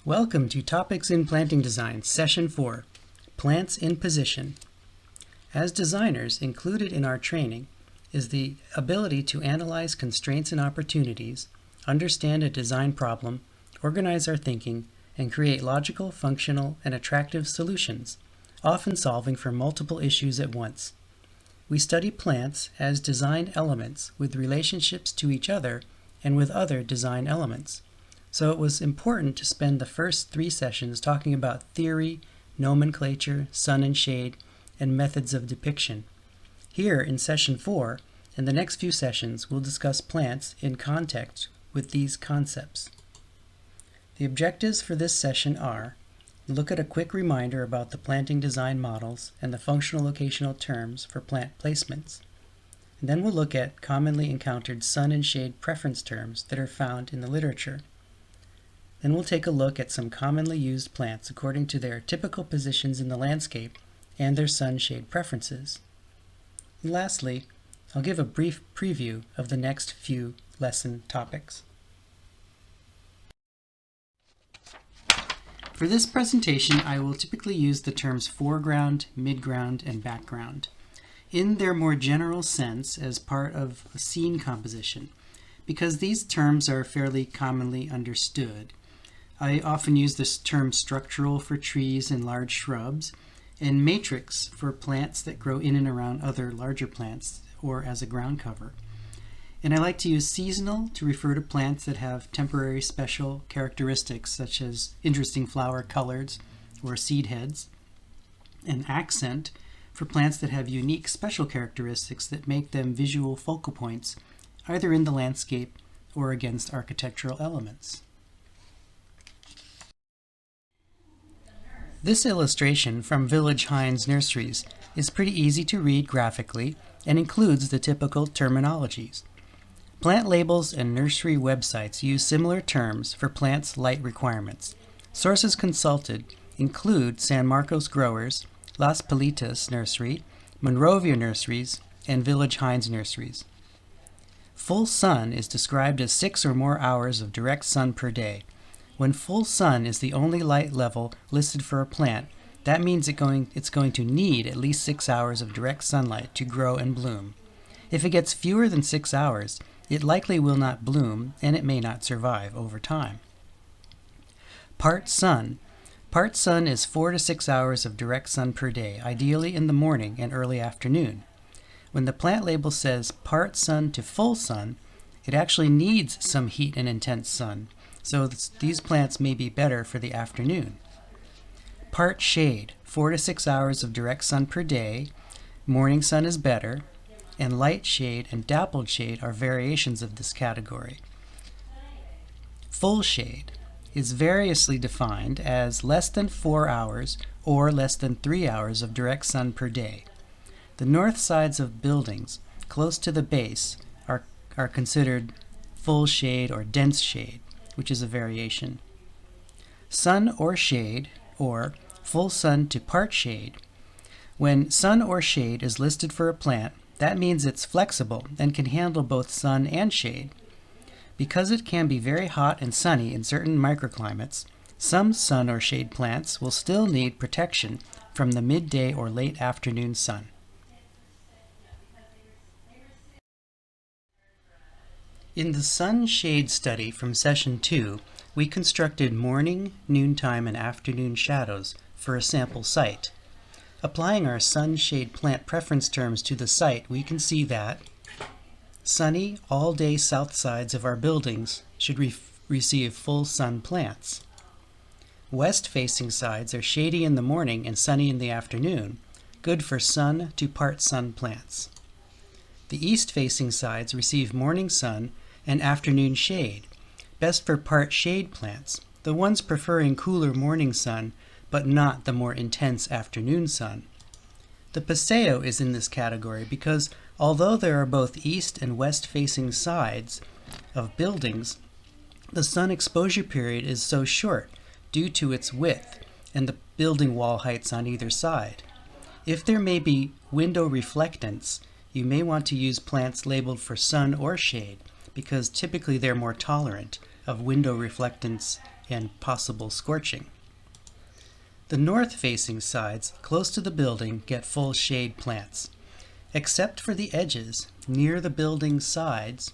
Welcome to Topics in Planting Design, Session 4, Plants in Position. As designers, included in our training is the ability to analyze constraints and opportunities, understand a design problem, organize our thinking, and create logical, functional, and attractive solutions, often solving for multiple issues at once. We study plants as design elements with relationships to each other and with other design elements. So it was important to spend the first 3 sessions talking about theory, nomenclature, sun and shade, and methods of depiction. Here in Session 4, and the next few sessions, we'll discuss plants in context with these concepts. The objectives for this session are: look at a quick reminder about the planting design models and the functional locational terms for plant placements. And then we'll look at commonly encountered sun and shade preference terms that are found in the literature. Then we'll take a look at some commonly used plants according to their typical positions in the landscape and their sun-shade preferences. And lastly, I'll give a brief preview of the next few lesson topics. For this presentation, I will typically use the terms foreground, midground, and background in their more general sense as part of a scene composition, because these terms are fairly commonly understood. I often use this term structural for trees and large shrubs, and matrix for plants that grow in and around other larger plants or as a ground cover. And I like to use seasonal to refer to plants that have temporary special characteristics such as interesting flower colors or seed heads, and accent for plants that have unique special characteristics that make them visual focal points either in the landscape or against architectural elements. This illustration from Village Hines Nurseries is pretty easy to read graphically and includes the typical terminologies. Plant labels and nursery websites use similar terms for plants' light requirements. Sources consulted include San Marcos Growers, Las Palitas Nursery, Monrovia Nurseries, and Village Hines Nurseries. Full sun is described as 6 or more hours of direct sun per day. When full sun is the only light level listed for a plant, that means it's going to need at least 6 hours of direct sunlight to grow and bloom. If it gets fewer than 6 hours, it likely will not bloom and it may not survive over time. Part sun. Part sun is 4 to 6 hours of direct sun per day, ideally in the morning and early afternoon. When the plant label says part sun to full sun, it actually needs some heat and intense sun. So these plants may be better for the afternoon. Part shade, 4 to 6 hours of direct sun per day. Morning sun is better, and light shade and dappled shade are variations of this category. Full shade is variously defined as less than 4 hours or less than 3 hours of direct sun per day. The north sides of buildings close to the base are considered full shade or dense shade, which is a variation. Sun or shade, or full sun to part shade. When sun or shade is listed for a plant, that means it's flexible and can handle both sun and shade. Because it can be very hot and sunny in certain microclimates, some sun or shade plants will still need protection from the midday or late afternoon sun. In the sun-shade study from Session 2, we constructed morning, noontime, and afternoon shadows for a sample site. Applying our sun-shade plant preference terms to the site, we can see that sunny, all-day south sides of our buildings should receive full sun plants. West-facing sides are shady in the morning and sunny in the afternoon, good for sun to part sun plants. The east-facing sides receive morning sun and afternoon shade, best for part shade plants, the ones preferring cooler morning sun but not the more intense afternoon sun. The paseo is in this category because although there are both east and west-facing sides of buildings, the sun exposure period is so short due to its width and the building wall heights on either side. If there may be window reflectance, you may want to use plants labeled for sun or shade because typically they're more tolerant of window reflectance and possible scorching. The north-facing sides, close to the building, get full shade plants, except for the edges near the building's sides,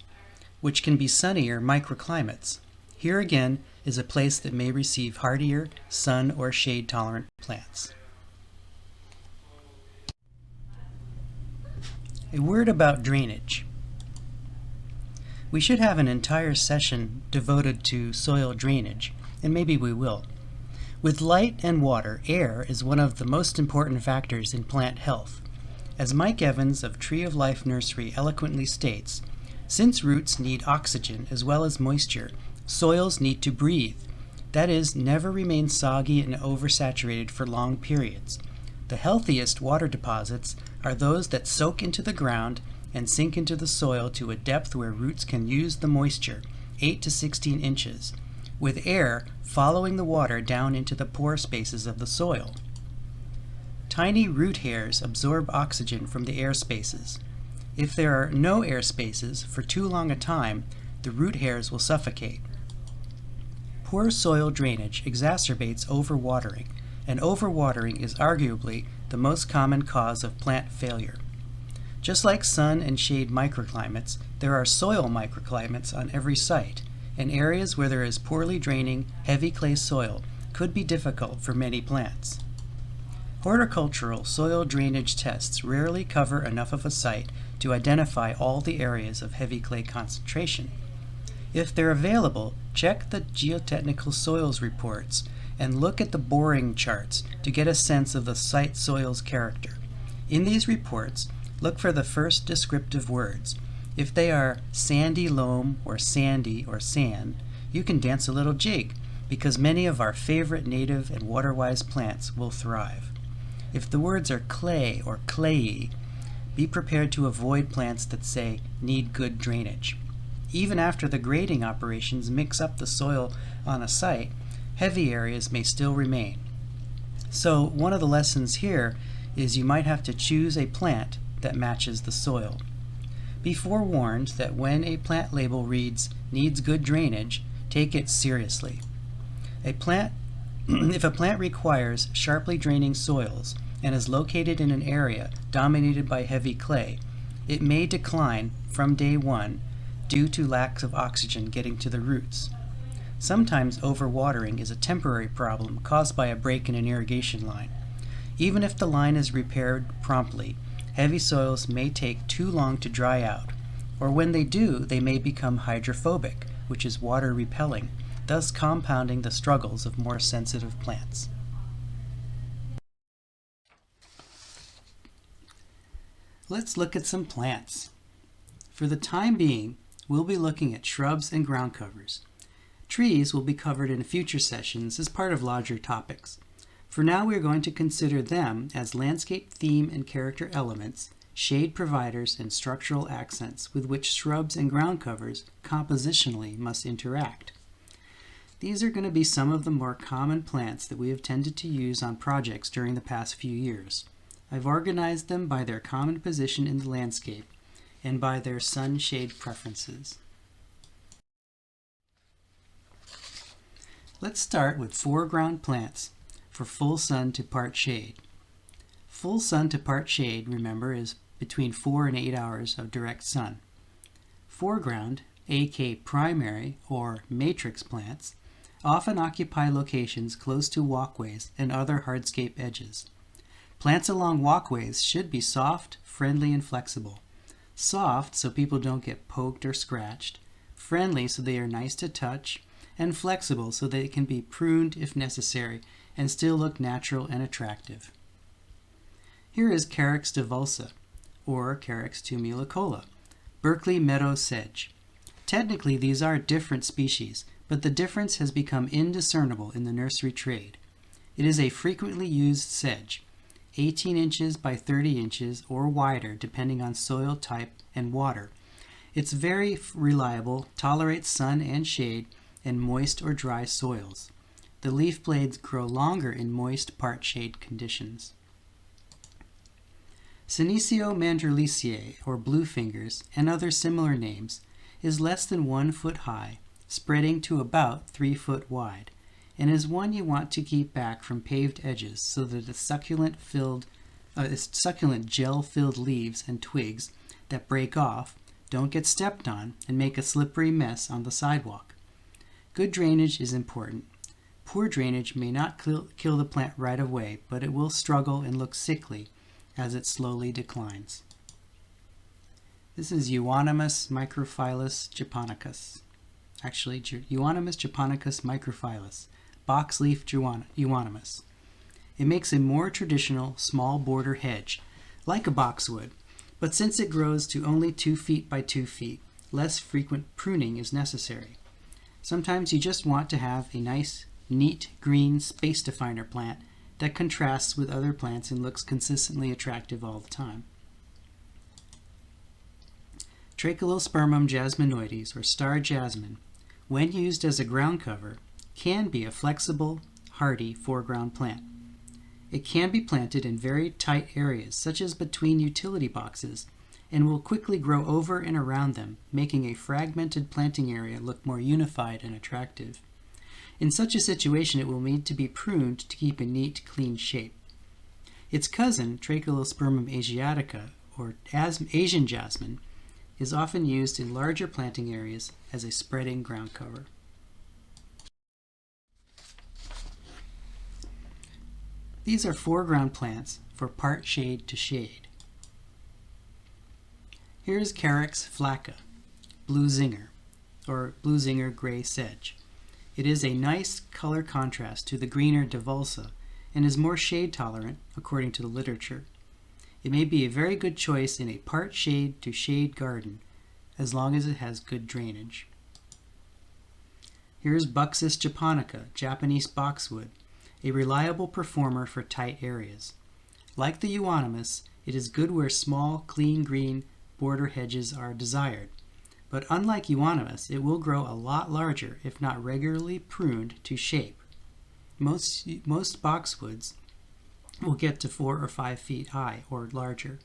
which can be sunnier microclimates. Here again is a place that may receive hardier, sun or shade-tolerant plants. A word about drainage. We should have an entire session devoted to soil drainage, and maybe we will. With light and water, air is one of the most important factors in plant health. As Mike Evans of Tree of Life Nursery eloquently states, since roots need oxygen as well as moisture, soils need to breathe. That is, never remain soggy and oversaturated for long periods. The healthiest water deposits are those that soak into the ground and sink into the soil to a depth where roots can use the moisture, 8 to 16 inches, with air following the water down into the pore spaces of the soil. Tiny root hairs absorb oxygen from the air spaces. If there are no air spaces for too long a time, the root hairs will suffocate. Poor soil drainage exacerbates overwatering, and overwatering is arguably the most common cause of plant failure. Just like sun and shade microclimates, there are soil microclimates on every site, and areas where there is poorly draining, heavy clay soil could be difficult for many plants. Horticultural soil drainage tests rarely cover enough of a site to identify all the areas of heavy clay concentration. If they're available, check the geotechnical soils reports and look at the boring charts to get a sense of the site soil's character. In these reports, look for the first descriptive words. If they are sandy loam or sandy or sand, you can dance a little jig because many of our favorite native and water-wise plants will thrive. If the words are clay or clayey, be prepared to avoid plants that say need good drainage. Even after the grading operations mix up the soil on a site, heavy areas may still remain. So one of the lessons here is you might have to choose a plant that matches the soil. Be forewarned that when a plant label reads needs good drainage, take it seriously. If a plant requires sharply draining soils and is located in an area dominated by heavy clay, it may decline from day one due to lack of oxygen getting to the roots. Sometimes overwatering is a temporary problem caused by a break in an irrigation line. Even if the line is repaired promptly, heavy soils may take too long to dry out, or when they do, they may become hydrophobic, which is water repelling, thus compounding the struggles of more sensitive plants. Let's look at some plants. For the time being, we'll be looking at shrubs and ground covers. Trees will be covered in future sessions as part of larger topics. For now, we are going to consider them as landscape theme and character elements, shade providers, and structural accents with which shrubs and ground covers compositionally must interact. These are going to be some of the more common plants that we have tended to use on projects during the past few years. I've organized them by their common position in the landscape and by their sun-shade preferences. Let's start with foreground plants for full sun to part shade. Full sun to part shade, remember, is between 4 and 8 hours of direct sun. Foreground, aka primary or matrix plants, often occupy locations close to walkways and other hardscape edges. Plants along walkways should be soft, friendly, and flexible. Soft so people don't get poked or scratched, friendly so they are nice to touch, and flexible so they can be pruned if necessary and still look natural and attractive. Here is Carex divulsa, or Carex tumilocola, Berkeley meadow sedge. Technically, these are different species, but the difference has become indiscernible in the nursery trade. It is a frequently used sedge, 18 inches by 30 inches or wider depending on soil type and water. It's very reliable, tolerates sun and shade, and moist or dry soils. The leaf blades grow longer in moist part shade conditions. Senecio mandrillisiae, or blue fingers, and other similar names, is less than 1 foot high, spreading to about 3 foot wide, and is one you want to keep back from paved edges so that the succulent gel-filled leaves and twigs that break off don't get stepped on and make a slippery mess on the sidewalk. Good drainage is important. Poor drainage may not kill the plant right away, but it will struggle and look sickly as it slowly declines. This is Euonymus microphyllus japonicus. Actually, Euonymus japonicus microphyllus, boxleaf euonymus. It makes a more traditional small border hedge, like a boxwood, but since it grows to only 2 feet by 2 feet, less frequent pruning is necessary. Sometimes you just want to have a nice, neat, green space definer plant that contrasts with other plants and looks consistently attractive all the time. Trachelospermum jasminoides, or star jasmine, when used as a ground cover, can be a flexible, hardy foreground plant. It can be planted in very tight areas, such as between utility boxes, and will quickly grow over and around them, making a fragmented planting area look more unified and attractive. In such a situation, it will need to be pruned to keep a neat, clean shape. Its cousin, Trachelospermum asiatica, or Asian jasmine, is often used in larger planting areas as a spreading ground cover. These are foreground plants for part shade to shade. Here is Carex flacca, blue zinger, or blue zinger gray sedge. It is a nice color contrast to the greener Divulsa and is more shade tolerant according to the literature. It may be a very good choice in a part shade to shade garden as long as it has good drainage. Here is Buxus japonica, Japanese boxwood, a reliable performer for tight areas. Like the euonymus, it is good where small, clean green border hedges are desired. But unlike euonymus, it will grow a lot larger if not regularly pruned to shape. Most boxwoods will get to 4 or 5 feet high or larger.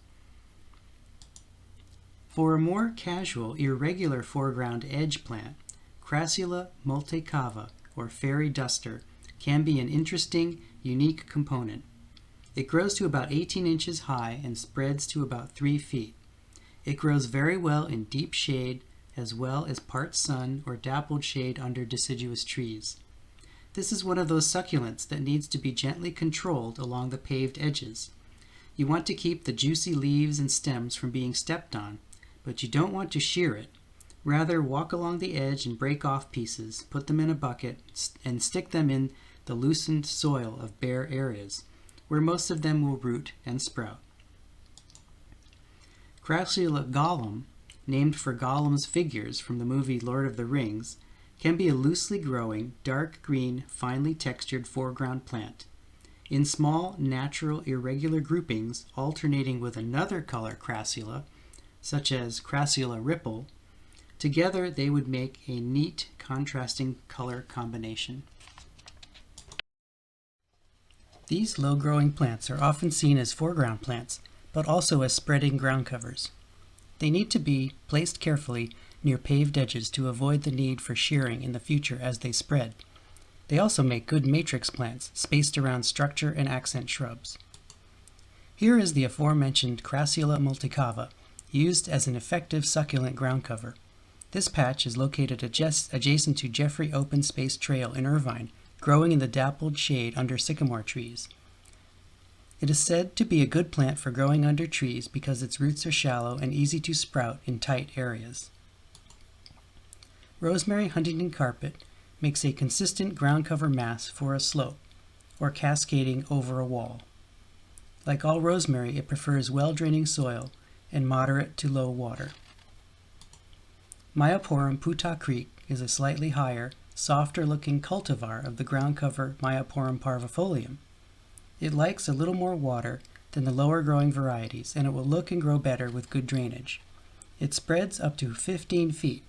For a more casual, irregular foreground edge plant, Crassula multicava, or fairy duster, can be an interesting, unique component. It grows to about 18 inches high and spreads to about 3 feet. It grows very well in deep shade as well as part sun or dappled shade under deciduous trees. This is one of those succulents that needs to be gently controlled along the paved edges. You want to keep the juicy leaves and stems from being stepped on, but you don't want to shear it. Rather, walk along the edge and break off pieces, put them in a bucket, and stick them in the loosened soil of bare areas, where most of them will root and sprout. Crassula Gollum, named for Gollum's figures from the movie Lord of the Rings, can be a loosely growing, dark green, finely textured foreground plant. In small, natural, irregular groupings alternating with another color crassula, such as Crassula ripple, together they would make a neat, contrasting color combination. These low-growing plants are often seen as foreground plants, but also as spreading ground covers. They need to be placed carefully near paved edges to avoid the need for shearing in the future as they spread. They also make good matrix plants spaced around structure and accent shrubs. Here is the aforementioned Crassula multicava, used as an effective succulent ground cover. This patch is located adjacent to Jeffrey Open Space Trail in Irvine, growing in the dappled shade under sycamore trees. It is said to be a good plant for growing under trees because its roots are shallow and easy to sprout in tight areas. Rosemary Huntington carpet makes a consistent ground cover mass for a slope, or cascading over a wall. Like all rosemary, it prefers well-draining soil and moderate to low water. Myoporum Putah Creek is a slightly higher, softer-looking cultivar of the ground cover Myoporum parvifolium. It likes a little more water than the lower-growing varieties, and it will look and grow better with good drainage. It spreads up to 15 feet,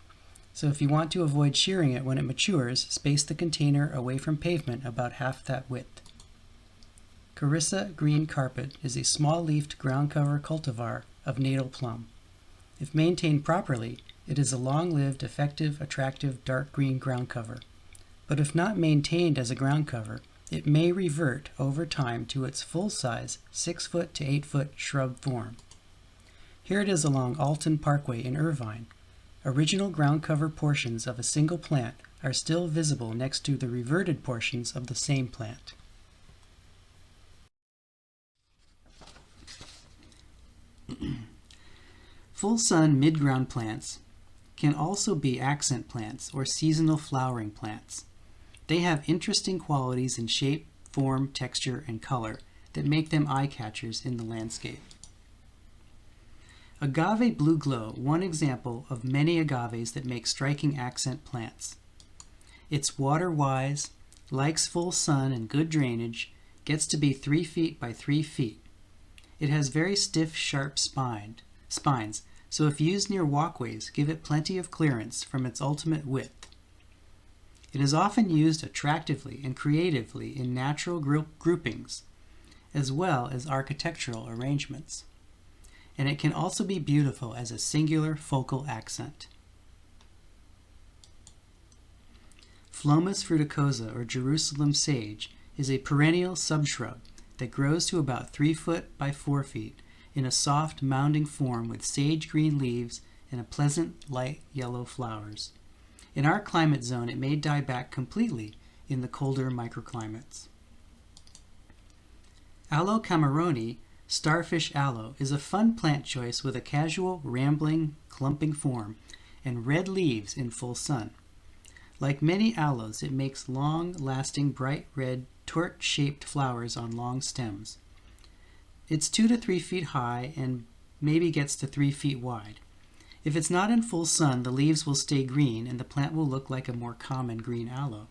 so if you want to avoid shearing it when it matures, space the container away from pavement about half that width. Carissa green carpet is a small-leafed ground cover cultivar of natal plum. If maintained properly, it is a long-lived, effective, attractive dark green ground cover. but if not maintained as a ground cover, it may revert over time to its full-size 6-foot to 8-foot shrub form. Here it is along Alton Parkway in Irvine. Original ground cover portions of a single plant are still visible next to the reverted portions of the same plant. Full sun mid-ground plants can also be accent plants or seasonal flowering plants. They have interesting qualities in shape, form, texture, and color that make them eye-catchers in the landscape. Agave Blue Glow, one example of many agaves that make striking accent plants. It's water-wise, likes full sun and good drainage, gets to be 3 feet by 3 feet. It has very stiff, sharp spines, so if used near walkways, give it plenty of clearance from its ultimate width. It is often used attractively and creatively in natural groupings, as well as architectural arrangements. And it can also be beautiful as a singular focal accent. Phlomis fruticosa, or Jerusalem sage, is a perennial subshrub that grows to about 3 foot by 4 feet in a soft mounding form with sage green leaves and a pleasant light yellow flowers. In our climate zone, it may die back completely in the colder microclimates. Aloe cameroni, starfish aloe, is a fun plant choice with a casual, rambling, clumping form and red leaves in full sun. Like many aloes, it makes long-lasting, bright red, torch-shaped flowers on long stems. It's 2 to 3 feet high and maybe gets to 3 feet wide. If it's not in full sun, the leaves will stay green and the plant will look like a more common green aloe.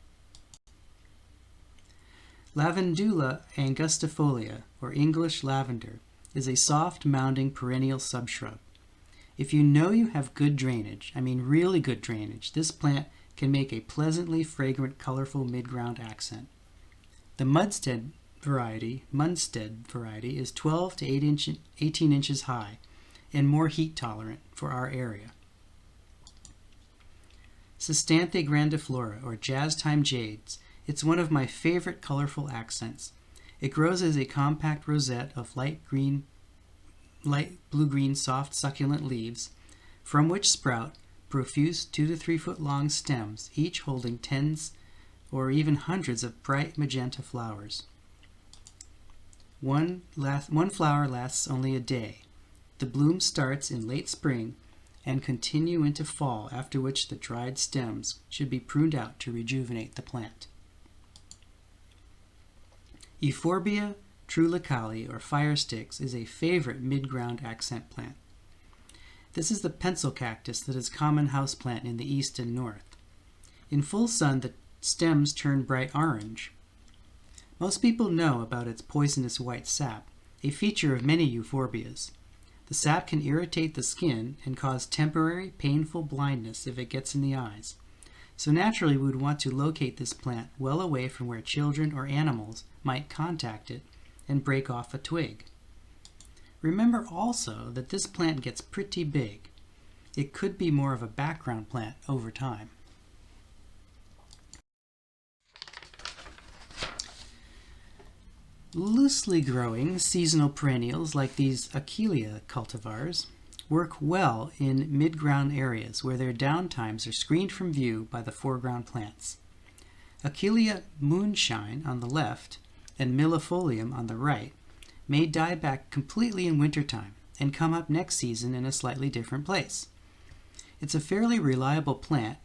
Lavandula angustifolia, or English lavender, is a soft, mounding perennial subshrub. If you know you have good drainage, I mean really good drainage, this plant can make a pleasantly fragrant, colorful mid-ground accent. The Munstead variety is 12 to 18 inches high and more heat tolerant for our area. Cystanthe grandiflora, or jazz-time jades, it's one of my favorite colorful accents. It grows as a compact rosette of light blue-green, soft, succulent leaves, from which sprout profuse 2 to 3 foot long stems, each holding tens or even hundreds of bright magenta flowers. One flower lasts only a day. The bloom starts in late spring and continue into fall, after which the dried stems should be pruned out to rejuvenate the plant. Euphorbia trulicale, or firesticks, is a favorite mid-ground accent plant. This is the pencil cactus that is common houseplant in the east and north. In full sun, the stems turn bright orange. Most people know about its poisonous white sap, a feature of many euphorbias. The sap can irritate the skin and cause temporary, painful blindness if it gets in the eyes. So naturally, we would want to locate this plant well away from where children or animals might contact it and break off a twig. Remember also that this plant gets pretty big. It could be more of a background plant over time. Loosely growing seasonal perennials like these Achillea cultivars work well in mid-ground areas where their downtimes are screened from view by the foreground plants. Achillea moonshine on the left and millefolium on the right may die back completely in wintertime and come up next season in a slightly different place. It's a fairly reliable plant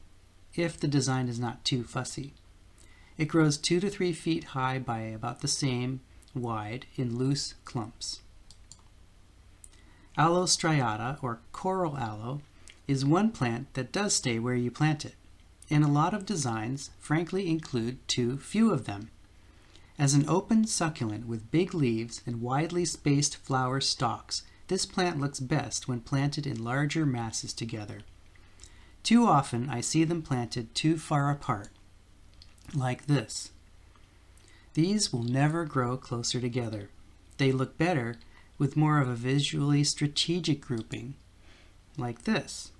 if the design is not too fussy. It grows 2 to 3 feet high by about the same wide in loose clumps. Aloe striata, or coral aloe, is one plant that does stay where you plant it, and a lot of designs frankly include too few of them. As an open succulent with big leaves and widely spaced flower stalks, this plant looks best when planted in larger masses together. Too often I see them planted too far apart, like this. These will never grow closer together. They look better with more of a visually strategic grouping, like this.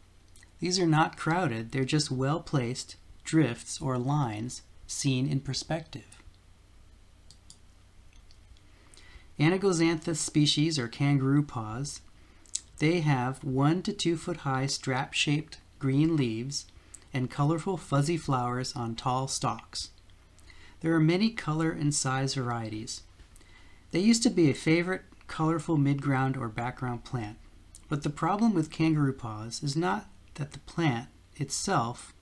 These are not crowded, they're just well-placed drifts or lines seen in perspective. Anagoxanthus species, or kangaroo paws, they have 1 to 2 foot high strap-shaped green leaves and colorful fuzzy flowers on tall stalks. There are many color and size varieties. They used to be a favorite colorful midground or background plant, but the problem with kangaroo paws is not that the plant itself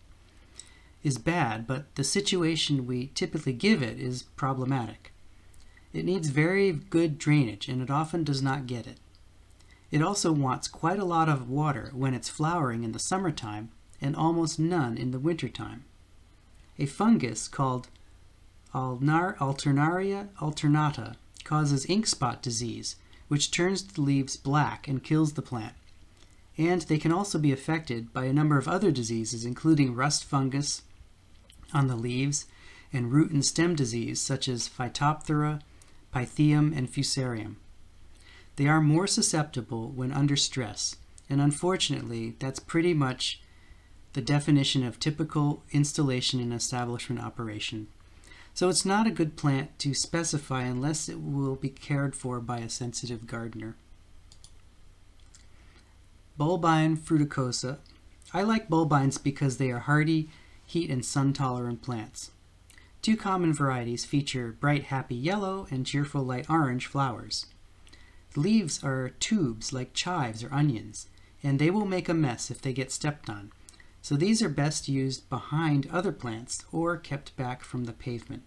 is bad, but the situation we typically give it is problematic. It needs very good drainage, and it often does not get it. It also wants quite a lot of water when it's flowering in the summertime and almost none in the wintertime. A fungus called Alternaria alternata causes ink spot disease, which turns the leaves black and kills the plant. And they can also be affected by a number of other diseases, including rust fungus on the leaves and root and stem disease such as Phytophthora, Pythium, and Fusarium. They are more susceptible when under stress, and unfortunately, that's pretty much the definition of typical installation and establishment operation. So it's not a good plant to specify unless it will be cared for by a sensitive gardener. Bulbine fruticosa. I like bulbines because they are hardy, heat and sun-tolerant plants. 2 common varieties feature bright happy yellow and cheerful light orange flowers. The leaves are tubes like chives or onions, and they will make a mess if they get stepped on, so these are best used behind other plants or kept back from the pavement.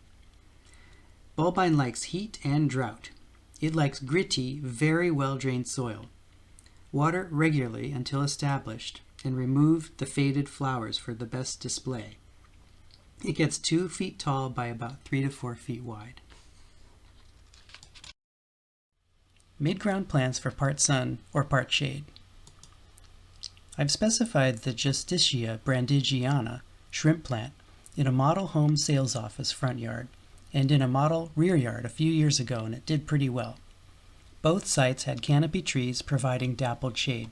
Bulbine likes heat and drought. It likes gritty, very well-drained soil. Water regularly until established, and remove the faded flowers for the best display. It gets 2 feet tall by about 3 to 4 feet wide. Midground plants for part sun or part shade. I've specified the Justicia brandigiana shrimp plant in a model home sales office front yard and in a model rear yard a few years ago, and it did pretty well. Both sites had canopy trees providing dappled shade.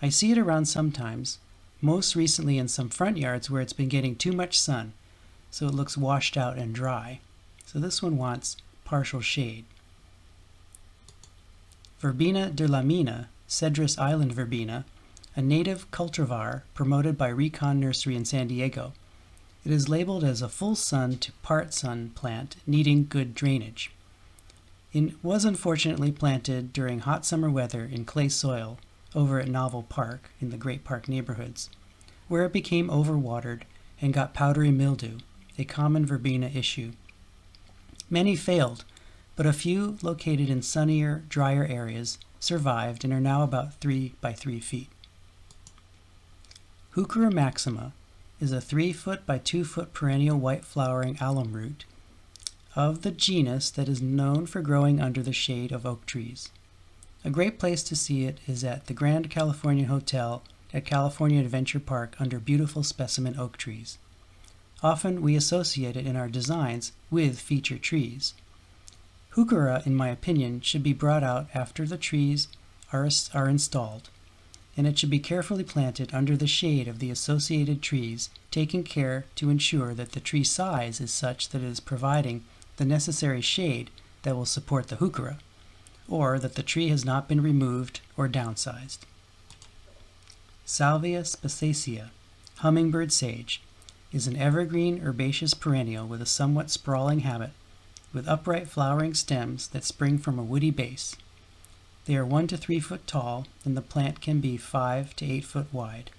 I see it around sometimes, most recently in some front yards where it's been getting too much sun, so it looks washed out and dry. So this one wants partial shade. Verbena durlamina, Cedrus island verbena, a native cultivar promoted by Recon Nursery in San Diego. It is labeled as a full sun to part sun plant needing good drainage. It was unfortunately planted during hot summer weather in clay soil over at Novel Park in the Great Park neighborhoods, where it became overwatered and got powdery mildew, a common verbena issue. Many failed, but a few located in sunnier, drier areas survived and are now about 3 by 3 feet. Heuchera maxima is a 3 foot by 2 foot perennial white flowering alum root of the genus that is known for growing under the shade of oak trees. A great place to see it is at the Grand California Hotel at California Adventure Park under beautiful specimen oak trees. Often we associate it in our designs with feature trees. Heuchera, in my opinion, should be brought out after the trees are installed, and it should be carefully planted under the shade of the associated trees, taking care to ensure that the tree size is such that it is providing the necessary shade that will support the heuchera, or that the tree has not been removed or downsized. Salvia spicacea, hummingbird sage, is an evergreen herbaceous perennial with a somewhat sprawling habit, with upright flowering stems that spring from a woody base. They are 1 to 3 foot tall, and the plant can be 5 to 8 foot wide.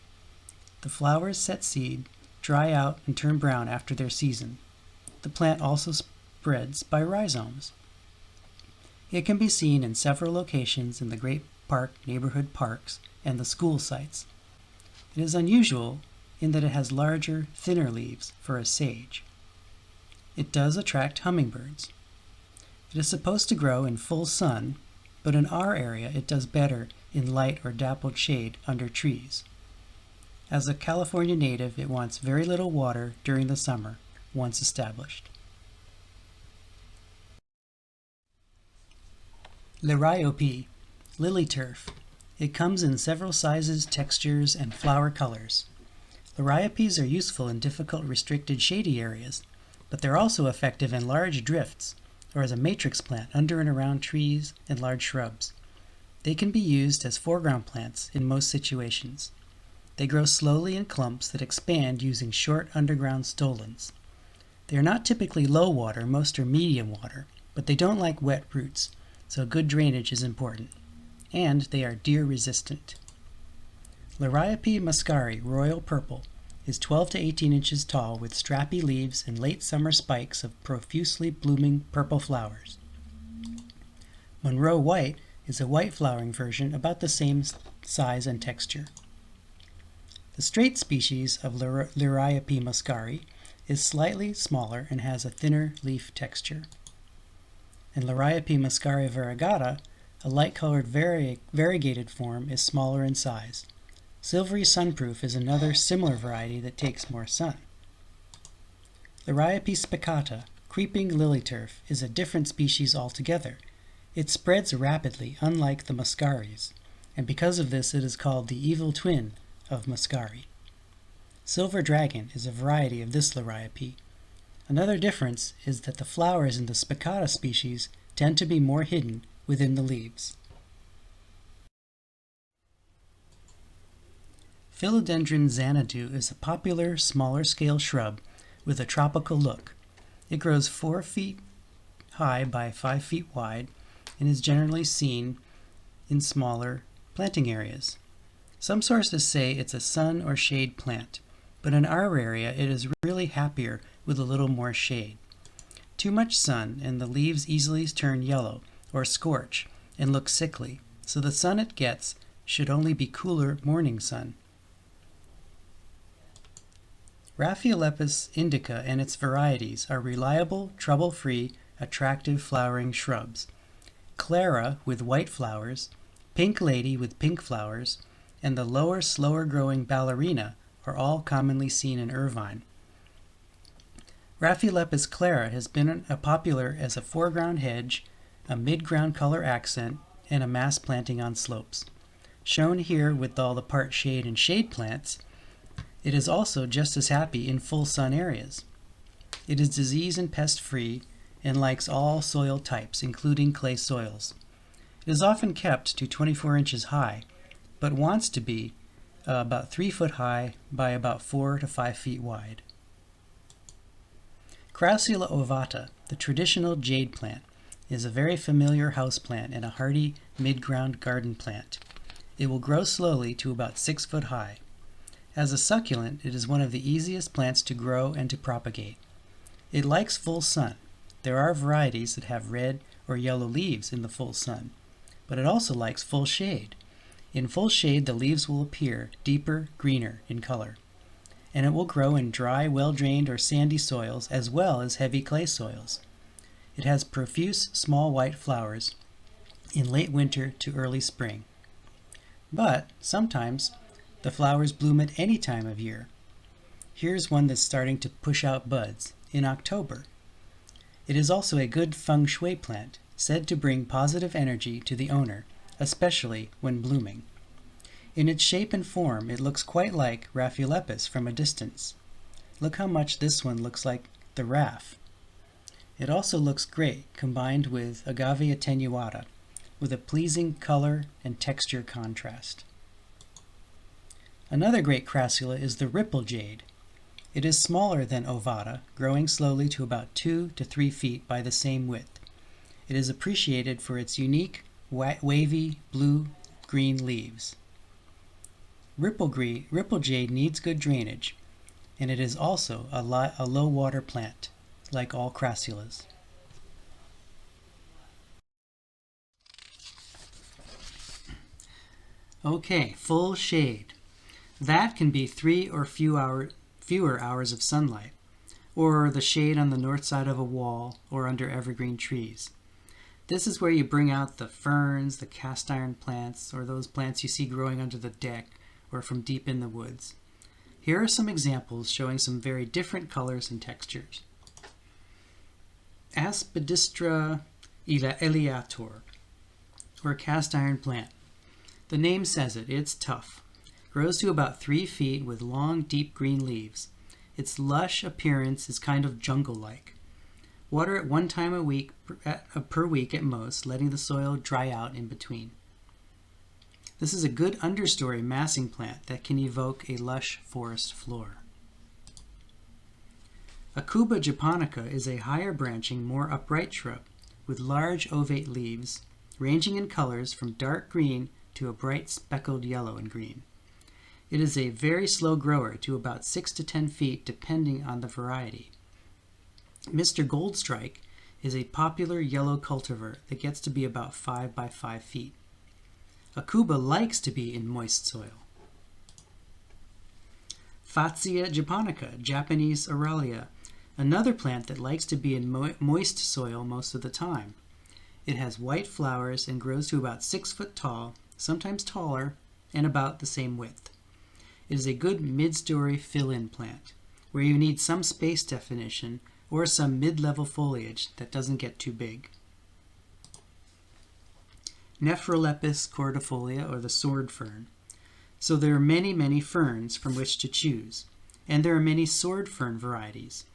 The flowers set seed, dry out, and turn brown after their season. The plant also spreads by rhizomes. It can be seen in several locations in the Great Park neighborhood parks and the school sites. It is unusual in that it has larger, thinner leaves for a sage. It does attract hummingbirds. It is supposed to grow in full sun, but in our area it does better in light or dappled shade under trees. As a California native, it wants very little water during the summer, once established. Liriope, lily turf. It comes in several sizes, textures, and flower colors. Liriopes are useful in difficult restricted shady areas, but they're also effective in large drifts or as a matrix plant under and around trees and large shrubs. They can be used as foreground plants in most situations. They grow slowly in clumps that expand using short underground stolons. They are not typically low water, most are medium water, but they don't like wet roots, so good drainage is important. And they are deer resistant. Liriope muscari royal purple is 12 to 18 inches tall with strappy leaves and late summer spikes of profusely blooming purple flowers. Monroe white is a white flowering version about the same size and texture. The straight species of Liriope muscari is slightly smaller and has a thinner leaf texture. And Liriope muscari variegata, a light-colored variegated form, is smaller in size. Silvery sunproof is another similar variety that takes more sun. Liriope spicata, creeping lily turf, is a different species altogether. It spreads rapidly, unlike the muscaris, and because of this it is called the evil twin of muscari. Silver dragon is a variety of this Liriope. Another difference is that the flowers in the spicata species tend to be more hidden within the leaves. Philodendron Xanadu is a popular, smaller-scale shrub with a tropical look. It grows 4 feet high by 5 feet wide and is generally seen in smaller planting areas. Some sources say it's a sun or shade plant, but in our area it is really happier with a little more shade. Too much sun and the leaves easily turn yellow or scorch and look sickly, so the sun it gets should only be cooler morning sun. Raphiolepis indica and its varieties are reliable, trouble-free, attractive flowering shrubs. Clara with white flowers, Pink Lady with pink flowers, and the lower, slower-growing ballerina are all commonly seen in Irvine. Raphiolepis clara has been popular as a foreground hedge, a mid-ground color accent, and a mass planting on slopes. Shown here with all the part shade and shade plants, it is also just as happy in full sun areas. It is disease and pest free and likes all soil types, including clay soils. It is often kept to 24 inches high, but wants to be about 3 foot high by about 4 to 5 feet wide. Crassula ovata, the traditional jade plant, is a very familiar houseplant and a hardy mid-ground garden plant. It will grow slowly to about 6 foot high. As a succulent, it is one of the easiest plants to grow and to propagate. It likes full sun. There are varieties that have red or yellow leaves in the full sun, but it also likes full shade. In full shade, the leaves will appear deeper, greener in color, and it will grow in dry, well-drained or sandy soils as well as heavy clay soils. It has profuse, small white flowers in late winter to early spring. But sometimes the flowers bloom at any time of year. Here's one that's starting to push out buds in October. It is also a good feng shui plant, said to bring positive energy to the owner, especially when blooming. In its shape and form, it looks quite like Raphiolepis from a distance. Look how much this one looks like the Raph. It also looks great combined with Agave attenuata, with a pleasing color and texture contrast. Another great crassula is the ripple jade. It is smaller than ovata, growing slowly to about 2 to 3 feet by the same width. It is appreciated for its unique, wavy, blue-green leaves. Ripple jade needs good drainage, and it is also a low-water plant, like all crassulas. Okay, full shade. That can be 3 or fewer hours of sunlight, or the shade on the north side of a wall or under evergreen trees. This is where you bring out the ferns, the cast iron plants, or those plants you see growing under the deck or from deep in the woods. Here are some examples showing some very different colors and textures. Aspidistra eleator, or cast iron plant. The name says it, it's tough. Grows to about 3 feet with long, deep green leaves. Its lush appearance is kind of jungle-like. Water it 1 time a week per week at most, letting the soil dry out in between. This is a good understory massing plant that can evoke a lush forest floor. Aucuba japonica is a higher branching, more upright shrub with large ovate leaves, ranging in colors from dark green to a bright speckled yellow and green. It is a very slow grower to about 6 to 10 feet depending on the variety. Mr. Goldstrike is a popular yellow cultivar that gets to be about 5 by 5 feet. Aucuba likes to be in moist soil. Fatsia japonica, Japanese Aralia, another plant that likes to be in moist soil most of the time. It has white flowers and grows to about 6 foot tall, sometimes taller, and about the same width. It is a good mid-story fill-in plant, where you need some space definition or some mid-level foliage that doesn't get too big. Nephrolepis cordifolia, or the sword fern. So there are many, many ferns from which to choose, and there are many sword fern varieties.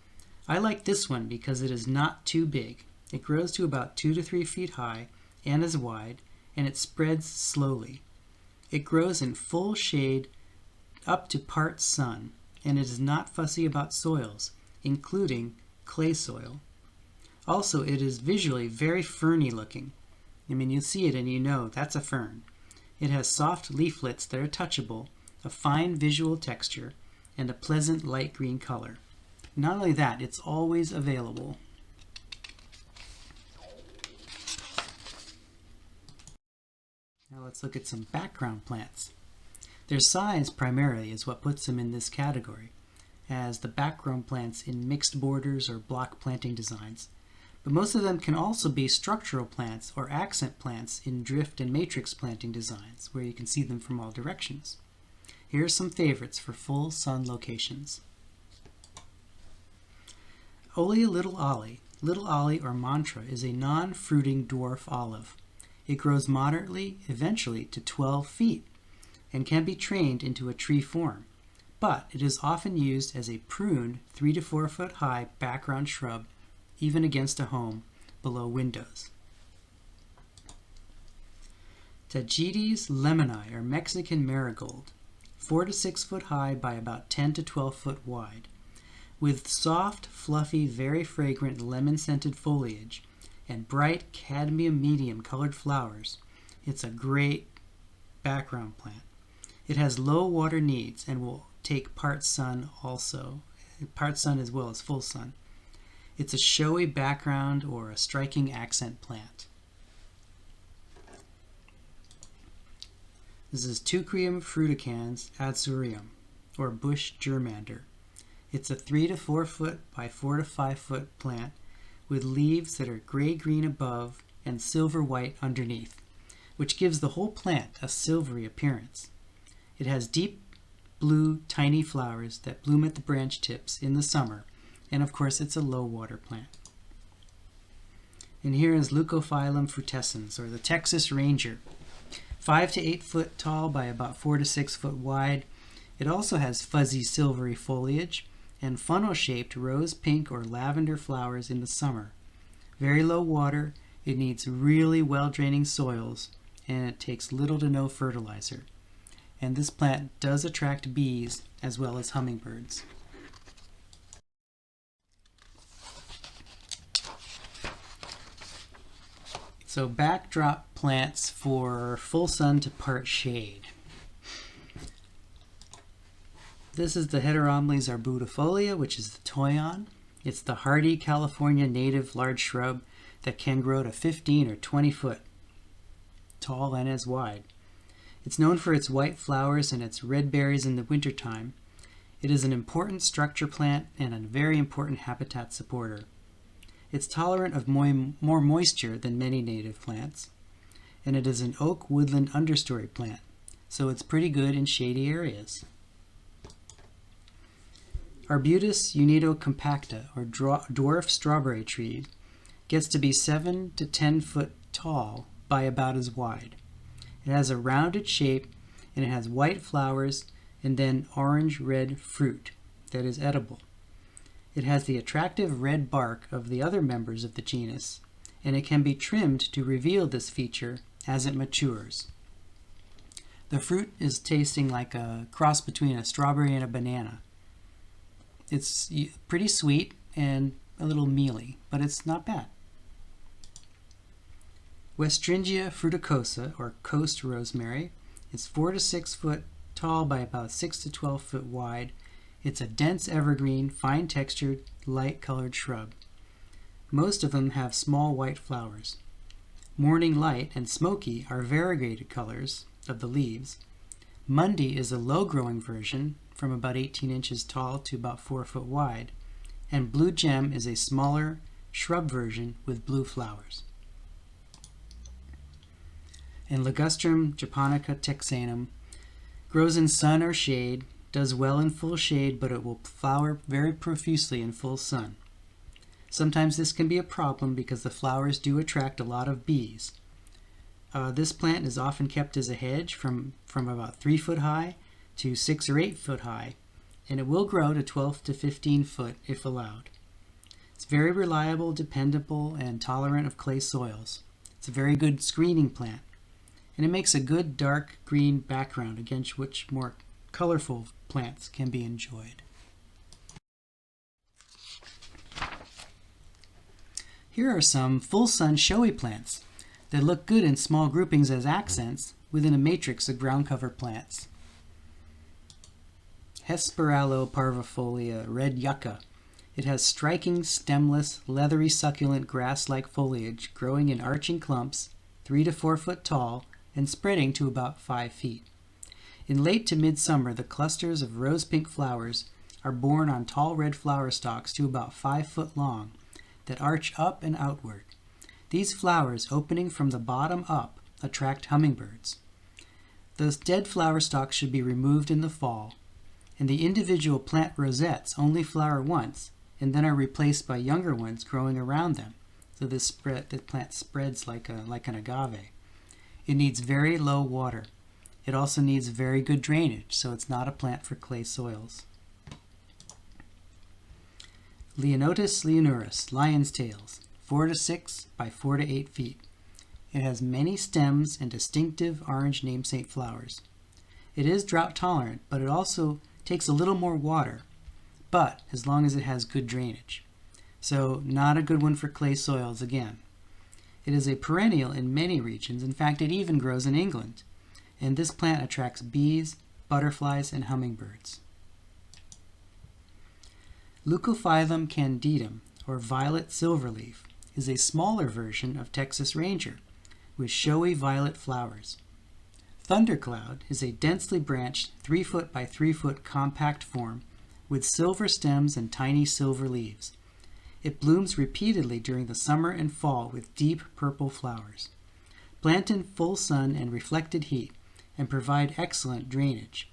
I like this one because it is not too big. It grows to about 2 to 3 feet high and is wide, and it spreads slowly. It grows in full shade up to part sun, and it is not fussy about soils, including clay soil. Also, it is visually very ferny looking. I mean, you see it and you know that's a fern. It has soft leaflets that are touchable, a fine visual texture, and a pleasant light green color. Not only that, it's always available. Now let's look at some background plants. Their size primarily is what puts them in this category, as the background plants in mixed borders or block planting designs. But most of them can also be structural plants or accent plants in drift and matrix planting designs, where you can see them from all directions. Here are some favorites for full sun locations. Olea Little Ollie. Little Ollie or Mantra is a non-fruiting dwarf olive. It grows moderately, eventually to 12 feet, and can be trained into a tree form, but it is often used as a pruned 3 to 4 foot high background shrub, even against a home below windows. Tagetes lemoni, or Mexican marigold, 4 to 6 foot high by about 10 to 12 foot wide, with soft, fluffy, very fragrant lemon-scented foliage and bright cadmium medium colored flowers. It's a great background plant. It has low water needs and will take part sun as well as full sun. It's a showy background or a striking accent plant. This is Teucrium fruticans adsurium, or bush germander. It's a 3 to 4 foot by 4 to 5 foot plant with leaves that are gray-green above and silver-white underneath, which gives the whole plant a silvery appearance. It has deep blue, tiny flowers that bloom at the branch tips in the summer, and of course it's a low-water plant. And here is Leucophyllum frutescens, or the Texas Ranger, 5 to 8 foot tall by about 4 to 6 foot wide. It also has fuzzy silvery foliage and funnel-shaped rose pink or lavender flowers in the summer. Very low water, it needs really well-draining soils, and it takes little to no fertilizer. And this plant does attract bees as well as hummingbirds. So backdrop plants for full sun to part shade. This is the Heteromles arbudifolia, which is the toyon. It's the hardy California native large shrub that can grow to 15 or 20 foot tall and as wide. It's known for its white flowers and its red berries in the wintertime. It is an important structure plant and a very important habitat supporter. It's tolerant of more moisture than many native plants, and it is an oak woodland understory plant, so it's pretty good in shady areas. Arbutus unidocompacta, or dwarf strawberry tree, gets to be 7 to 10 foot tall by about as wide. It has a rounded shape, and it has white flowers and then orange-red fruit that is edible. It has the attractive red bark of the other members of the genus, and it can be trimmed to reveal this feature as it matures. The fruit is tasting like a cross between a strawberry and a banana. It's pretty sweet and a little mealy, but it's not bad. Westringia fruticosa, or coast rosemary, is 4 to 6 foot tall by about 6 to 12 foot wide. It's a dense evergreen, fine-textured, light-colored shrub. Most of them have small white flowers. Morning Light and Smoky are variegated colors of the leaves. Monday is a low-growing version, from about 18 inches tall to about 4 foot wide, and Blue Gem is a smaller shrub version with blue flowers. And Ligustrum japonica texanum grows in sun or shade, does well in full shade, but it will flower very profusely in full sun. Sometimes this can be a problem because the flowers do attract a lot of bees. This plant is often kept as a hedge from about 3 foot high to 6 or 8 foot high, and it will grow to 12 to 15 foot if allowed. It's very reliable, dependable, and tolerant of clay soils. It's a very good screening plant, and it makes a good dark green background against which more colorful plants can be enjoyed. Here are some full sun showy plants that look good in small groupings as accents within a matrix of ground cover plants. Hesperalo parvifolia red yucca. It has striking, stemless, leathery, succulent grass-like foliage growing in arching clumps, 3 to 4 foot tall, and spreading to about 5 feet. In late to midsummer, the clusters of rose-pink flowers are borne on tall red flower stalks to about 5 foot long that arch up and outward. These flowers, opening from the bottom up, attract hummingbirds. Those dead flower stalks should be removed in the fall, and the individual plant rosettes only flower once and then are replaced by younger ones growing around them. So the plant spreads like an agave. It needs very low water. It also needs very good drainage, so it's not a plant for clay soils. Leonotis leonurus, lion's tails, 4 to 6 by 4 to 8 feet. It has many stems and distinctive orange namesake flowers. It is drought tolerant, but it also takes a little more water, but as long as it has good drainage. So not a good one for clay soils again. It is a perennial in many regions. In fact, it even grows in England. And this plant attracts bees, butterflies, and hummingbirds. Leucophyllum candidum, or violet silverleaf, is a smaller version of Texas Ranger, with showy violet flowers. Thundercloud is a densely branched 3 foot by 3 foot compact form with silver stems and tiny silver leaves. It blooms repeatedly during the summer and fall with deep purple flowers. Plant in full sun and reflected heat and provide excellent drainage.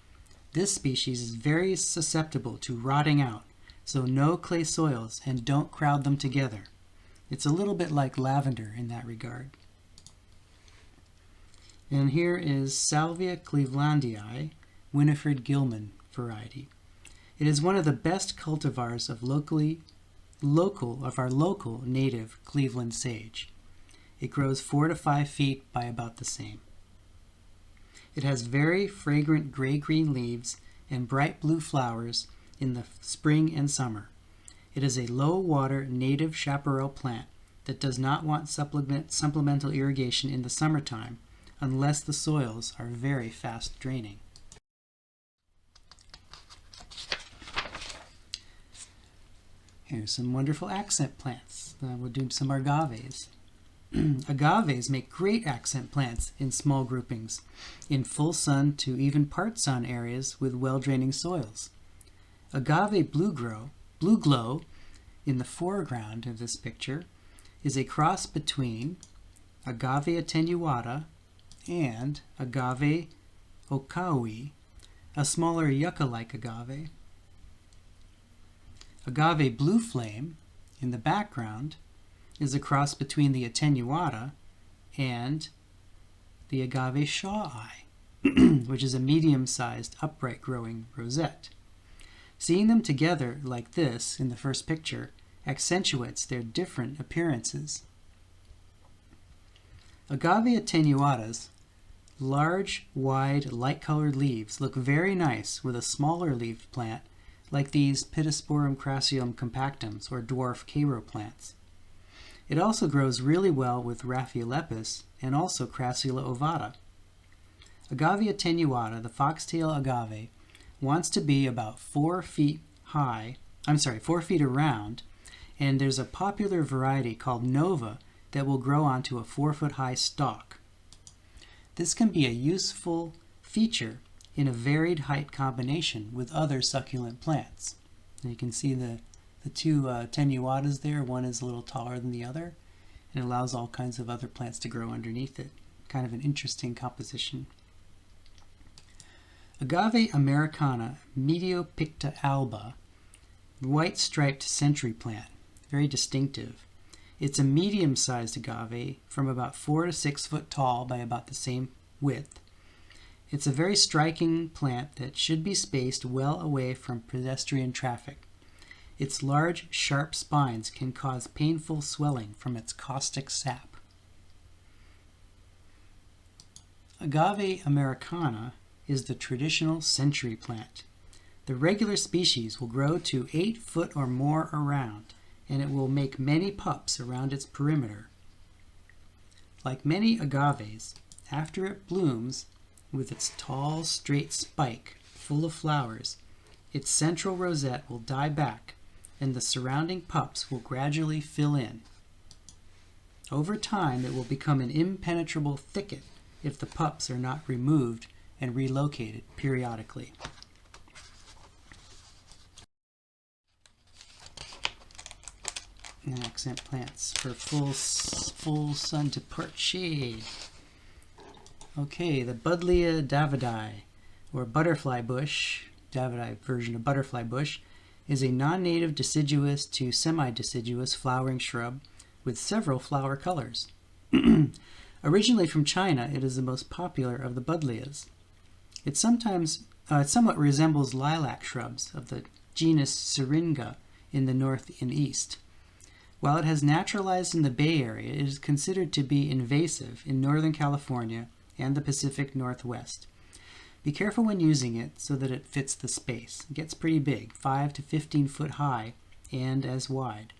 This species is very susceptible to rotting out, so no clay soils and don't crowd them together. It's a little bit like lavender in that regard. And here is Salvia clevelandii, Winifred Gilman variety. It is one of the best cultivars of our local native Cleveland sage. It grows 4 to 5 feet by about the same. It has very fragrant gray-green leaves and bright blue flowers in the spring and summer. It is a low-water native chaparral plant that does not want supplemental irrigation in the summertime unless the soils are very fast draining. Here's some wonderful accent plants. We'll do some agaves. Agaves make great accent plants in small groupings, in full sun to even part sun areas with well-draining soils. Agave blue glow in the foreground of this picture is a cross between Agave attenuata and Agave okaui, a smaller yucca-like agave. Agave blue flame in the background is a cross between the attenuata and the agave shaw-eye, which is a medium-sized upright growing rosette. Seeing them together like this in the first picture accentuates their different appearances. Agave attenuata's large, wide, light-colored leaves look very nice with a smaller leaved plant like these Pittosporum crassulatum compactums or dwarf Cairo plants. It also grows really well with Raphiolepis and also Crassula ovata. Agave attenuata, the foxtail agave, wants to be about 4 feet around, and there's a popular variety called Nova that will grow onto a 4-foot high stalk. This can be a useful feature in a varied height combination with other succulent plants. And you can see the two attenuatas there. One is a little taller than the other, and it allows all kinds of other plants to grow underneath it. Kind of an interesting composition. Agave americana Mediopicta alba, white striped century plant, very distinctive. It's a medium-sized agave from about 4 to 6 foot tall by about the same width. It's a very striking plant that should be spaced well away from pedestrian traffic. Its large, sharp spines can cause painful swelling from its caustic sap. Agave americana is the traditional century plant. The regular species will grow to 8 foot or more around, and it will make many pups around its perimeter. Like many agaves, after it blooms with its tall, straight spike full of flowers, its central rosette will die back, and the surrounding pups will gradually fill in. Over time, it will become an impenetrable thicket if the pups are not removed and relocated periodically. And accent plants for full sun to part shade. Okay, the Buddleia davidi, or butterfly bush, davidi version of butterfly bush, is a non-native deciduous to semi-deciduous flowering shrub with several flower colors. Originally from China, it is the most popular of the Buddleias. It somewhat resembles lilac shrubs of the genus Syringa in the north and east. While it has naturalized in the Bay Area, it is considered to be invasive in Northern California and the Pacific Northwest. Be careful when using it so that it fits the space. It gets pretty big, 5 to 15 foot high and as wide.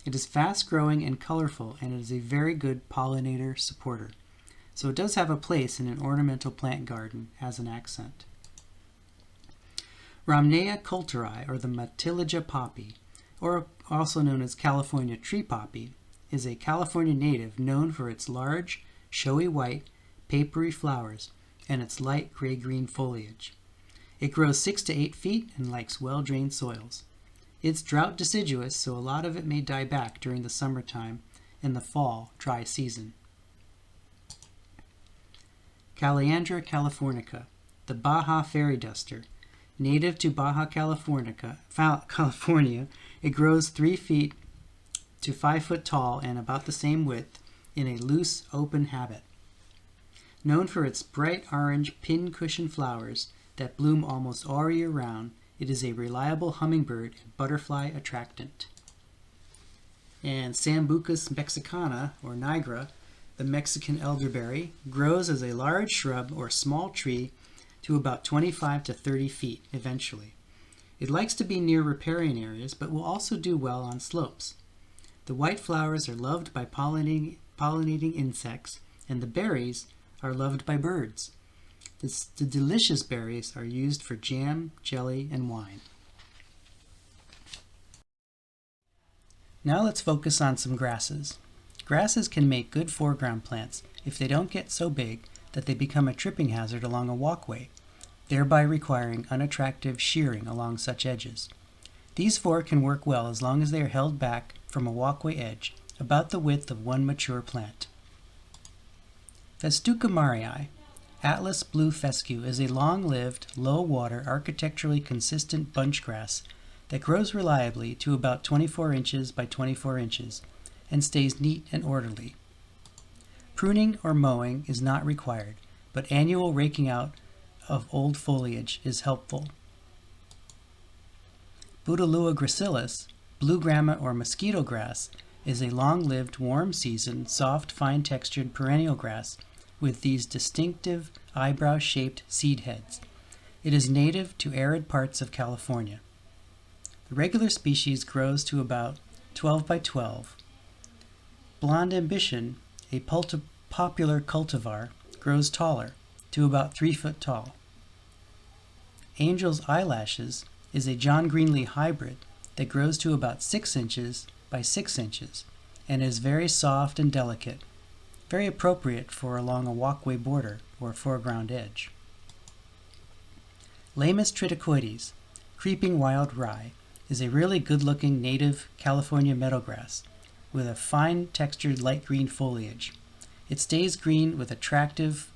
It is fast growing and colorful, and it is a very good pollinator supporter. So it does have a place in an ornamental plant garden as an accent. Rhamnea coulteri, or the Matiligia poppy, or also known as California tree poppy, is a California native known for its large, showy white, papery flowers and its light gray-green foliage. It grows 6 to 8 feet and likes well-drained soils. It's drought deciduous, so a lot of it may die back during the summertime and the fall dry season. Kaleandra californica, the Baja fairy duster. Native to Baja California, it grows 3 feet to 5 foot tall and about the same width in a loose, open habit. Known for its bright orange pin-cushion flowers that bloom almost all year round, it is a reliable hummingbird and butterfly attractant. And Sambucus mexicana, or nigra, the Mexican elderberry, grows as a large shrub or small tree to about 25 to 30 feet eventually. It likes to be near riparian areas, but will also do well on slopes. The white flowers are loved by pollinating insects, and the berries are loved by birds. The delicious berries are used for jam, jelly, and wine. Now let's focus on some grasses. Grasses can make good foreground plants if they don't get so big that they become a tripping hazard along a walkway, thereby requiring unattractive shearing along such edges. These 4 can work well as long as they are held back from a walkway edge about the width of one mature plant. Festuca marii, Atlas blue fescue, is a long-lived, low-water, architecturally consistent bunchgrass that grows reliably to about 24 inches by 24 inches and stays neat and orderly. Pruning or mowing is not required, but annual raking out of old foliage is helpful. Bouteloua gracilis, blue grama or mosquito grass, is a long-lived, warm-season, soft, fine-textured perennial grass with these distinctive eyebrow-shaped seed heads. It is native to arid parts of California. The regular species grows to about 12 by 12. Blonde Ambition, a popular cultivar, grows taller, to about 3 foot tall. Angel's Eyelashes is a John Greenlee hybrid that grows to about 6 inches by 6 inches and is very soft and delicate, very appropriate for along a walkway border or foreground edge. Lamus triticioides, creeping wild rye, is a really good-looking native California meadowgrass with a fine textured light green foliage. It stays green with attractive,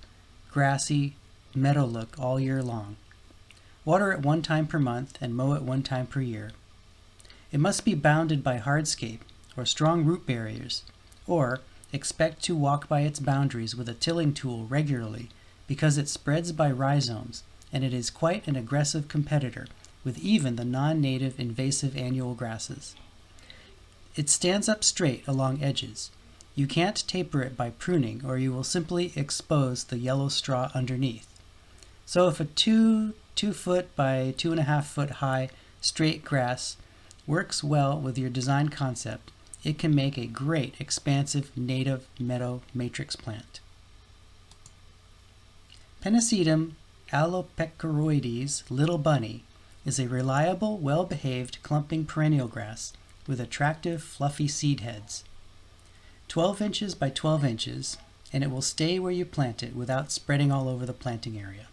grassy meadow look all year long. Water it 1 time per month and mow it 1 time per year. It must be bounded by hardscape or strong root barriers, or expect to walk by its boundaries with a tilling tool regularly because it spreads by rhizomes and it is quite an aggressive competitor with even the non-native invasive annual grasses. It stands up straight along edges. You can't taper it by pruning or you will simply expose the yellow straw underneath. So if a 2 foot by 2.5 foot high straight grass works well with your design concept, it can make a great expansive native meadow matrix plant. Pennisetum alopecuroides Little Bunny is a reliable, well-behaved clumping perennial grass with attractive, fluffy seed heads. 12 inches by 12 inches, and it will stay where you plant it without spreading all over the planting area.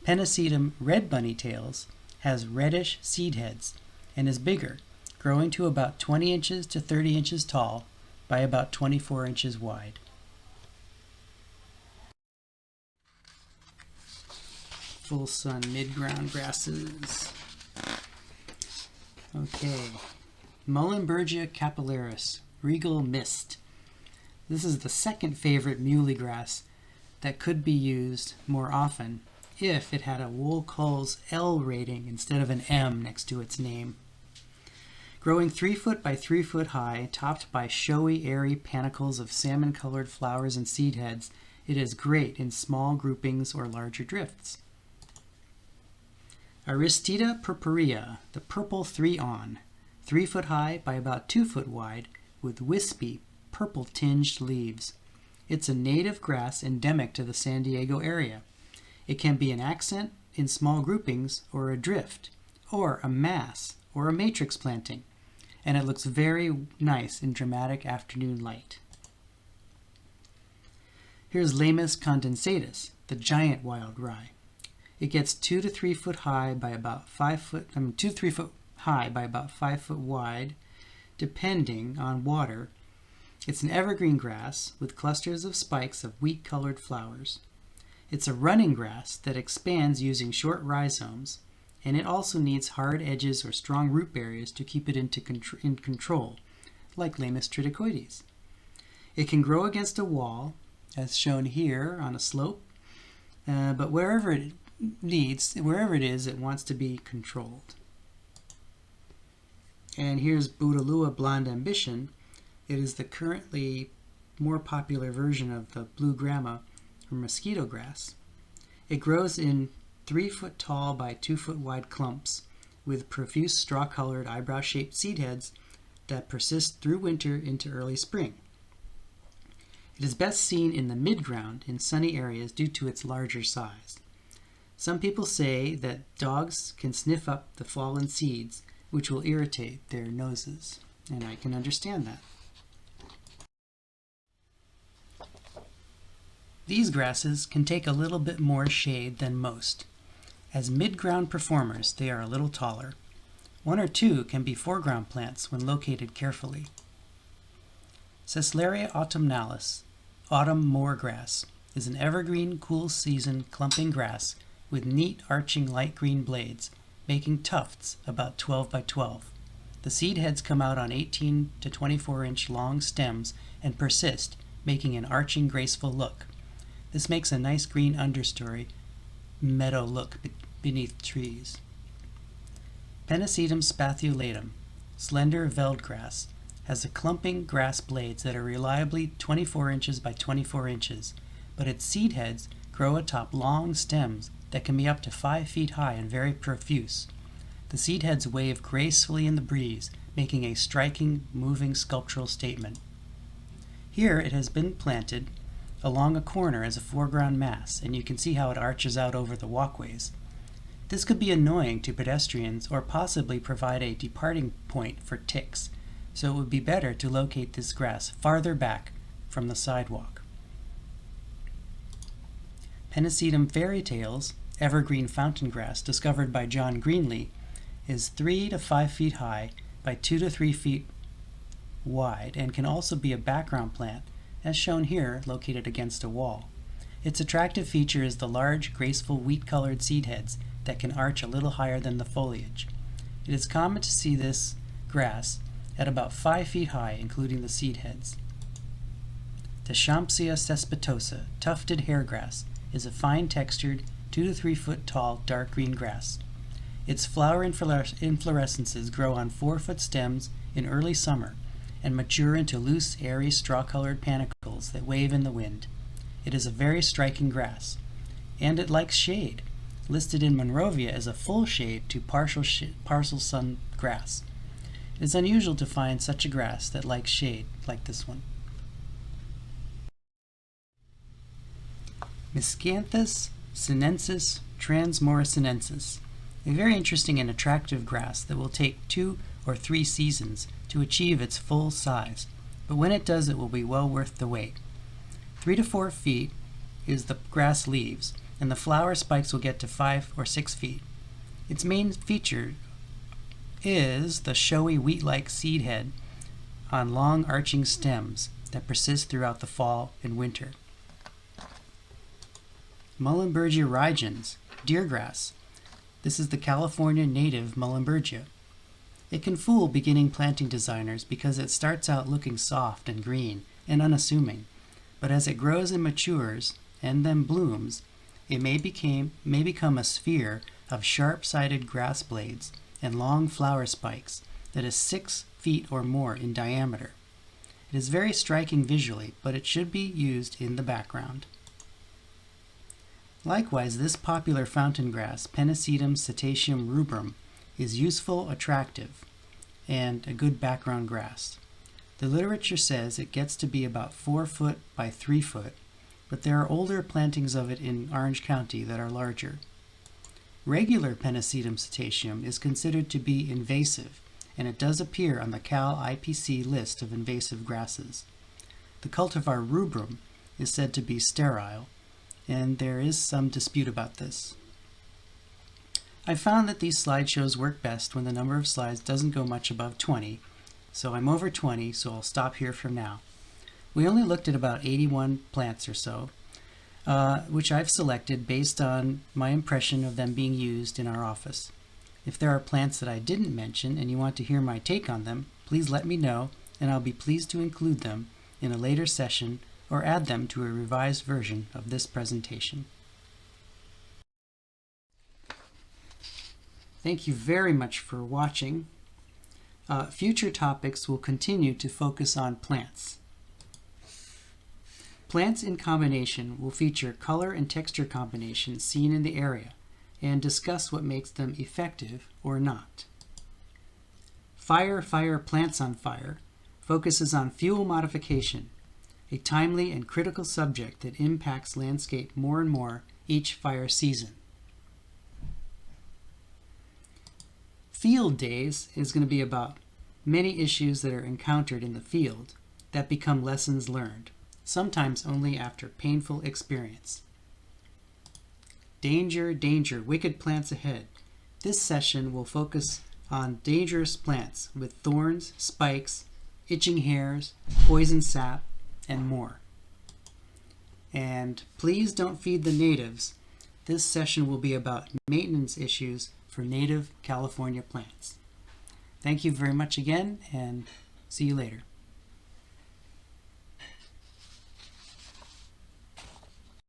Pennisetum Red Bunny Tails has reddish seed heads and is bigger, growing to about 20 inches to 30 inches tall by about 24 inches wide. Full sun mid-ground grasses. Okay, Muhlenbergia capillaris, Regal Mist. This is the second favorite muley grass that could be used more often if it had a Wool-Coles L rating instead of an M next to its name. Growing 3 foot by 3 foot high, topped by showy, airy panicles of salmon-colored flowers and seed heads, it is great in small groupings or larger drifts. Aristida purpurea, the purple 3-on, 3 foot high by about 2 foot wide, with wispy, purple-tinged leaves. It's a native grass endemic to the San Diego area. It can be an accent in small groupings or a drift, or a mass, or a matrix planting, and it looks very nice in dramatic afternoon light. Here's Lamus condensatus, the giant wild rye. It gets 2 to 3 foot high by about 5 foot, 2 to 3 foot high by about 5 foot wide, depending on water. It's an evergreen grass with clusters of spikes of wheat-colored flowers. It's a running grass that expands using short rhizomes, and it also needs hard edges or strong root barriers to keep it in control, like Lamus triticioides. It can grow against a wall, as shown here on a slope, but wherever it is, it wants to be controlled. And here's Bouteloua Blonde Ambition. It is the currently more popular version of the blue grama or mosquito grass. It grows in 3 foot tall by 2 foot wide clumps with profuse straw-colored eyebrow-shaped seed heads that persist through winter into early spring. It is best seen in the mid-ground in sunny areas due to its larger size. Some people say that dogs can sniff up the fallen seeds, which will irritate their noses, and I can understand that. These grasses can take a little bit more shade than most. As mid-ground performers, they are a little taller. 1 or 2 can be foreground plants when located carefully. Ceslaria autumnalis, autumn moor grass, is an evergreen, cool-season clumping grass with neat arching light green blades, making tufts about 12 by 12. The seed heads come out on 18 to 24 inch long stems and persist, making an arching, graceful look. This makes a nice green understory meadow look beneath trees. Pennisetum spathulatum, slender veldgrass, has a clumping grass blades that are reliably 24 inches by 24 inches, but its seed heads grow atop long stems that can be up to 5 feet high and very profuse. The seed heads wave gracefully in the breeze, making a striking, moving sculptural statement. Here it has been planted along a corner as a foreground mass, and you can see how it arches out over the walkways. This could be annoying to pedestrians or possibly provide a departing point for ticks, so it would be better to locate this grass farther back from the sidewalk. Pennisetum fairy tales, evergreen fountain grass discovered by John Greenlee, is 3 to 5 feet high by 2 to 3 feet wide and can also be a background plant, as shown here, located against a wall. Its attractive feature is the large, graceful, wheat-colored seed heads that can arch a little higher than the foliage. It is common to see this grass at about 5 feet high, including the seed heads. Deschampsia cespitosa, tufted hairgrass, is a fine-textured, 2 to 3 foot tall, dark green grass. Its flower inflorescences grow on 4-foot stems in early summer and mature into loose, airy, straw-colored panicles that wave in the wind. It is a very striking grass, and it likes shade, listed in Monrovia as a full shade to partial sun grass. It is unusual to find such a grass that likes shade like this one. Miscanthus sinensis transmorisinensis, a very interesting and attractive grass that will take 2 or 3 seasons to achieve its full size, but when it does, it will be well worth the wait. 3 to 4 feet is the grass leaves, and the flower spikes will get to 5 or 6 feet. Its main feature is the showy wheat-like seed head on long arching stems that persist throughout the fall and winter. Muhlenbergia rigens, deergrass. This is the California native Muhlenbergia. It can fool beginning planting designers because it starts out looking soft and green and unassuming, but as it grows and matures and then blooms, it may become a sphere of sharp-sided grass blades and long flower spikes that is 6 feet or more in diameter. It is very striking visually, but it should be used in the background. Likewise, this popular fountain grass, Pennisetum cetaceum rubrum, is useful, attractive, and a good background grass. The literature says it gets to be about 4 foot by 3 foot, but there are older plantings of it in Orange County that are larger. Regular Pennisetum cetaceum is considered to be invasive, and it does appear on the Cal IPC list of invasive grasses. The cultivar rubrum is said to be sterile, and there is some dispute about this. I found that these slideshows work best when the number of slides doesn't go much above 20, so I'm over 20, so I'll stop here for now. We only looked at about 81 plants or so, which I've selected based on my impression of them being used in our office. If there are plants that I didn't mention and you want to hear my take on them, please let me know, and I'll be pleased to include them in a later session or add them to a revised version of this presentation. Thank you very much for watching. Future topics will continue to focus on plants. Plants in combination will feature color and texture combinations seen in the area and discuss what makes them effective or not. Fire Plants on Fire focuses on fuel modification, a timely and critical subject that impacts landscape more and more each fire season. Field Days is going to be about many issues that are encountered in the field that become lessons learned, sometimes only after painful experience. Danger, Danger, Wicked Plants Ahead. This session will focus on dangerous plants with thorns, spikes, itching hairs, poison sap, and more. And please don't feed the natives. This session will be about maintenance issues for native California plants. Thank you very much again, and see you later.